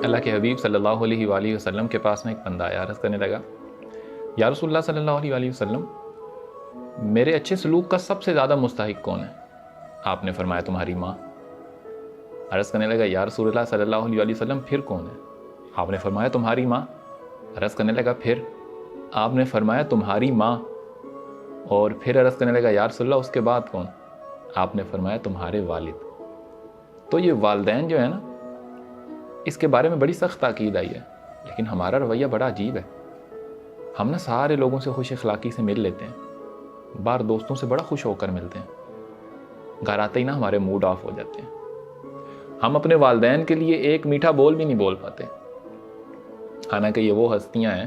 اللہ کے حبیب صلی اللہ علیہ وآلہ وسلم کے پاس میں ایک بندہ آیا، عرض کرنے لگا یا رسول اللہ صلی اللہ علیہ وآلہ وسلم، میرے اچھے سلوک کا سب سے زیادہ مستحق کون ہے؟ آپ نے فرمایا تمہاری ماں۔ عرض کرنے لگا یا رسول اللہ صلی اللہ علیہ وآلہ وسلم پھر کون ہے؟ آپ نے فرمایا تمہاری ماں۔ عرض کرنے لگا پھر؟ آپ نے فرمایا تمہاری ماں۔ اور پھر عرض کرنے لگا یا رسول اللہ اس کے بعد کون؟ آپ نے فرمایا تمہارے والد۔ تو یہ والدین جو ہے نا، اس کے بارے میں بڑی سخت تاکید آئی ہے، لیکن ہمارا رویہ بڑا عجیب ہے۔ ہم نا سارے لوگوں سے خوش اخلاقی سے مل لیتے ہیں، بار دوستوں سے بڑا خوش ہو کر ملتے ہیں، گھر آتے ہی نا ہمارے موڈ آف ہو جاتے ہیں۔ ہم اپنے والدین کے لیے ایک میٹھا بول بھی نہیں بول پاتے، حالانکہ یہ وہ ہستیاں ہیں،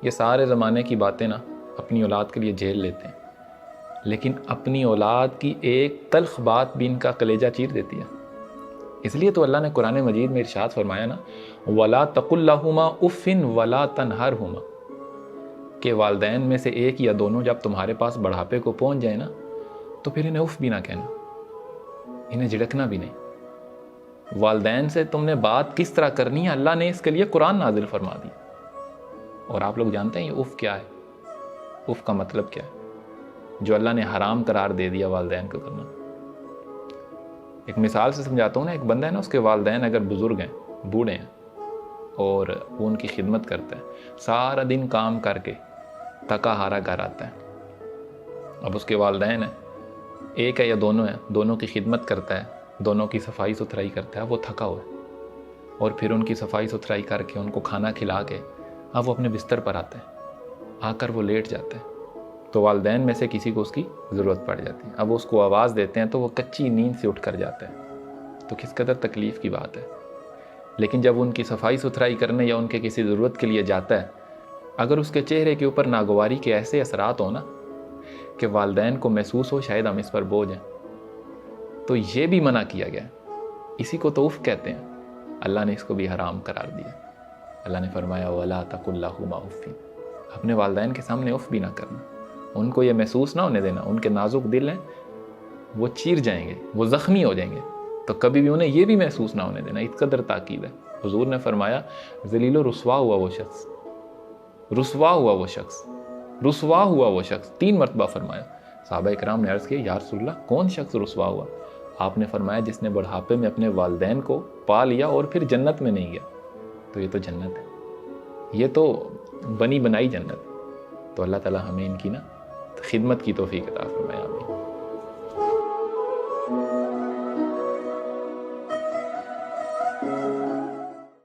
یہ سارے زمانے کی باتیں نا اپنی اولاد کے لیے جھیل لیتے ہیں، لیکن اپنی اولاد کی ایک تلخ بات بھی ان کا کلیجہ چیر دیتی ہے۔ اس لیے تو اللہ نے قرآن مجید میں ارشاد فرمایا نا وَلَا تَقُلْ لَهُمَا اُفٍّ وَلَا تَنْهَرْهُمَا، کہ والدین میں سے ایک یا دونوں جب تمہارے پاس بڑھاپے کو پہنچ جائے نا تو پھر انہیں اف بھی نہ کہنا، انہیں جھڑکنا بھی نہیں۔ والدین سے تم نے بات کس طرح کرنی ہے، اللہ نے اس کے لیے قرآن نازل فرما دی۔ اور آپ لوگ جانتے ہیں یہ اف کیا ہے؟ اف کا مطلب کیا ہے؟ جو اللہ نے حرام قرار دے دیا والدین کو کرنا۔ ایک مثال سے سمجھاتا ہوں نا، ایک بندہ ہے نا، اس کے والدین اگر بزرگ ہیں، بوڑھے ہیں، اور وہ ان کی خدمت کرتا ہے، سارا دن کام کر کے تھکا ہارا گھر آتا ہے۔ اب اس کے والدین ہیں، ایک ہے یا دونوں ہیں، دونوں کی خدمت کرتا ہے، دونوں کی صفائی ستھرائی کرتا ہے، وہ تھکا ہوا ہے، اور پھر ان کی صفائی ستھرائی کر کے ان کو کھانا کھلا کے اب وہ اپنے بستر پر آتا ہے، آ کر وہ لیٹ جاتا ہے، تو والدین میں سے کسی کو اس کی ضرورت پڑ جاتی ہے۔ اب اس کو آواز دیتے ہیں تو وہ کچی نیند سے اٹھ کر جاتا ہے، تو کس قدر تکلیف کی بات ہے۔ لیکن جب ان کی صفائی ستھرائی کرنے یا ان کے کسی ضرورت کے لیے جاتا ہے، اگر اس کے چہرے کے اوپر ناگواری کے ایسے اثرات ہوں نا کہ والدین کو محسوس ہو شاید ہم اس پر بوجھ ہیں، تو یہ بھی منع کیا گیا ہے۔ اسی کو تو اف کہتے ہیں، اللہ نے اس کو بھی حرام قرار دیا۔ اللہ نے فرمایا وَلَا تَقُلْ لَهُمَا اُفٍّ، اپنے والدین کے سامنے اف بھی نہ کرنا، ان کو یہ محسوس نہ ہونے دینا، ان کے نازک دل ہیں، وہ چیر جائیں گے، وہ زخمی ہو جائیں گے، تو کبھی بھی انہیں یہ بھی محسوس نہ ہونے دینا۔ اس قدر تاکید ہے۔ حضور نے فرمایا ذلیل و رسوا ہوا وہ شخص، رسوا ہوا وہ شخص، رسوا ہوا وہ شخص، 3 مرتبہ فرمایا۔ صحابہ اکرام نے عرض کیا یا رسول اللہ کون شخص رسوا ہوا؟ آپ نے فرمایا جس نے بڑھاپے میں اپنے والدین کو پا لیا اور پھر جنت میں نہیں گیا، تو یہ تو جنت ہے، یہ تو بنی بنائی جنت ہے۔ تو اللہ تعالی ہمیں ان کی نا خدمت کی توفیق عطا فرمائے، آمین۔